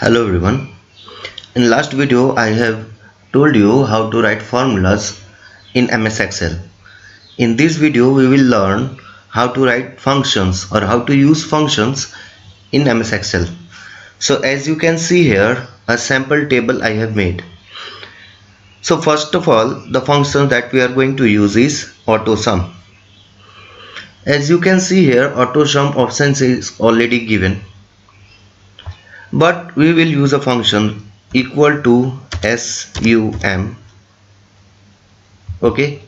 Hello everyone. In last video I have told you how to write formulas in MS Excel. In this video we will learn how to write functions or how to use functions in MS Excel. So as you can see here, a sample table I have made. So first of all, the function that we are going to use is AutoSum. As you can see here, AutoSum options is already given, but we will use a function equal to sum. Okay,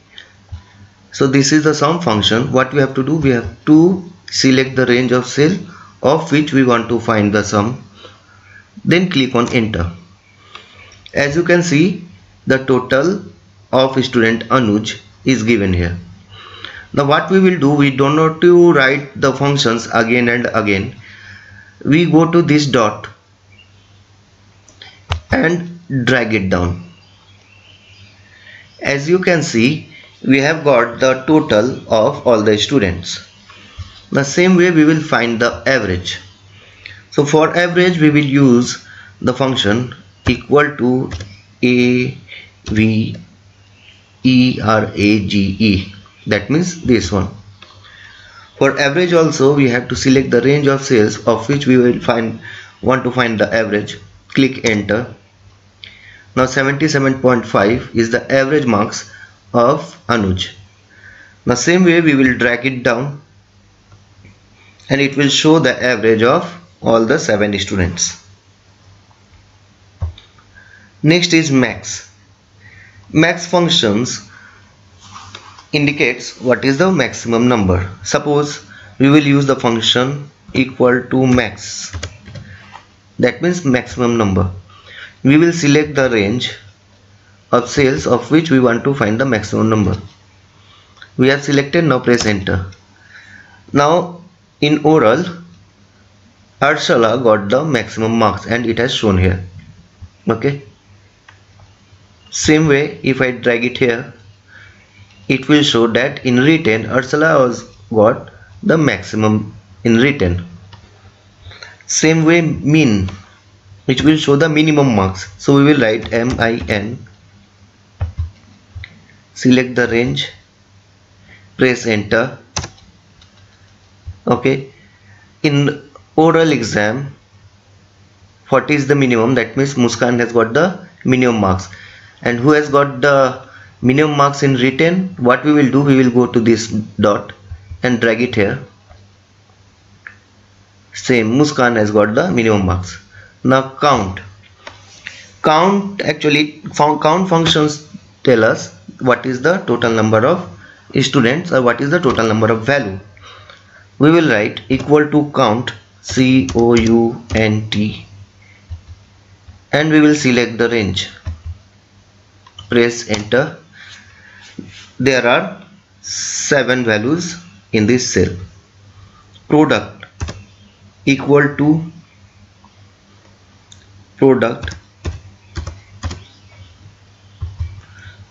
so this is the sum function. What we have to do, we have to select the range of cell of which we want to find the sum, then click on enter. As you can see, the total of student Anuj is given here. Now what we will do, we don't have to write the functions again and again. We go to this dot and drag it down. As you can see, we have got the total of all the students. The same way we will find the average. So for average we will use the function equal to average. That means this one. For average also we have to select the range of cells of which we will want to find the average. Click enter. Now 77.5 is the average marks of Anuj. The same way we will drag it down and it will show the average of all the 7 students. Next is max. Max functions indicates what is the maximum number. Suppose we will use the function equal to max. That means maximum number. We will select the range of cells of which we want to find the maximum number. We have selected, now press enter. Now in oral, Ursula got the maximum marks and it has shown here. Okay. Same way, if I drag it here, it will show that in written Ursula got the maximum in written. Same way min, which will show the minimum marks. So we will write min, select the range, press enter. Okay, in oral exam, 40 is the minimum. That means Muskan has got the minimum marks. And who has got the minimum marks in written? What we will do, we will go to this dot and drag it here. Same, Muskan has got the minimum marks. Now count actually count functions tell us what is the total number of students or what is the total number of value. We will write equal to count, count, and we will select the range, press enter. There are 7 values in this cell. Product equal to product.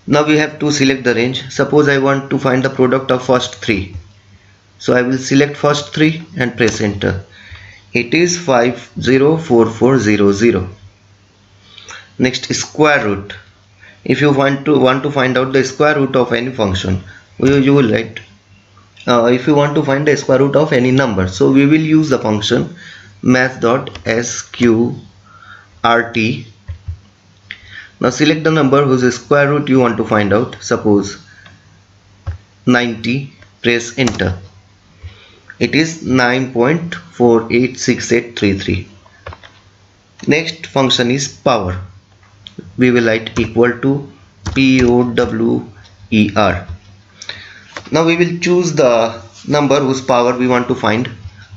Now we have to select the range. Suppose I want to find the product of first 3. So I will select first 3 and press enter. It is 504400. Next, square root. If you want to find out the square root of any function, you will write if you want to find the square root of any number, so we will use the function math.sqrt. Now select the number whose square root you want to find out. Suppose 90, press enter. It is 9.486833. Next function is power. We will write equal to POWER. Now we will choose the number whose power we want to find.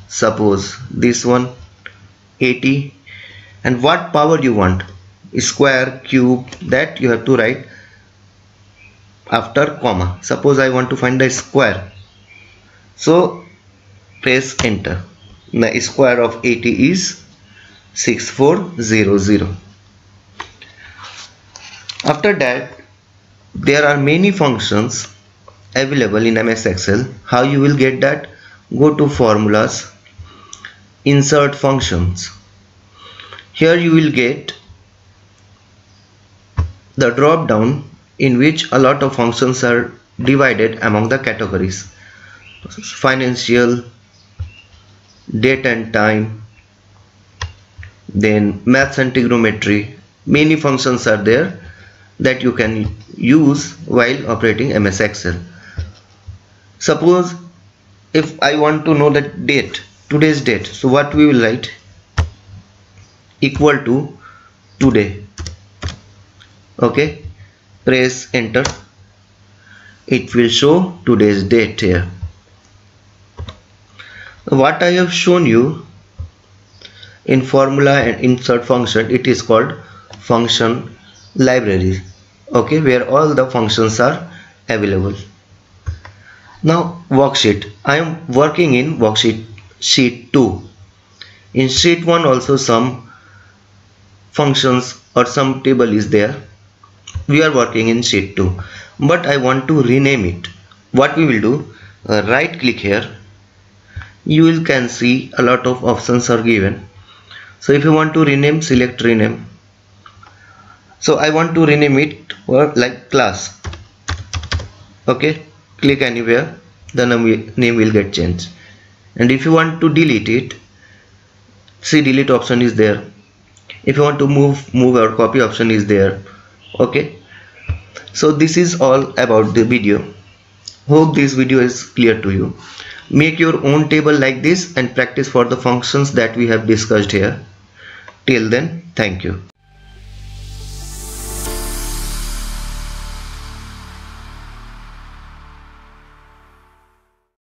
Suppose this one 80, and what power you want, square, cube, that you have to write after comma. Suppose I want to find the square, so press enter. The square of 80 is 6400. After that, there are many functions available in MS Excel. How you will get that? Go to formulas, insert functions. Here you will get the drop down in which a lot of functions are divided among the categories: financial, date and time, then maths and trigonometry. Many functions are there that you can use while operating MS Excel. Suppose if I want to know the date, today's date, so what we will write? Equal to today. Okay, press enter. It will show today's date here. What I have shown you in formula and insert function, it is called function library. Okay, where all the functions are available. Now worksheet. I am working in worksheet sheet 2. In sheet 1 also some functions or some table is there. We are working in sheet 2, but I want to rename it. What we will do, right click here. You will can see a lot of options are given. So if you want to rename, select rename. So I want to rename it like class. Okay, click anywhere, the name will get changed. And if you want to delete it, see delete option is there. If you want to move or copy option is there. Okay, so this is all about the video. Hope this video is clear to you. Make your own table like this and practice for the functions that we have discussed here. Till then, thank you.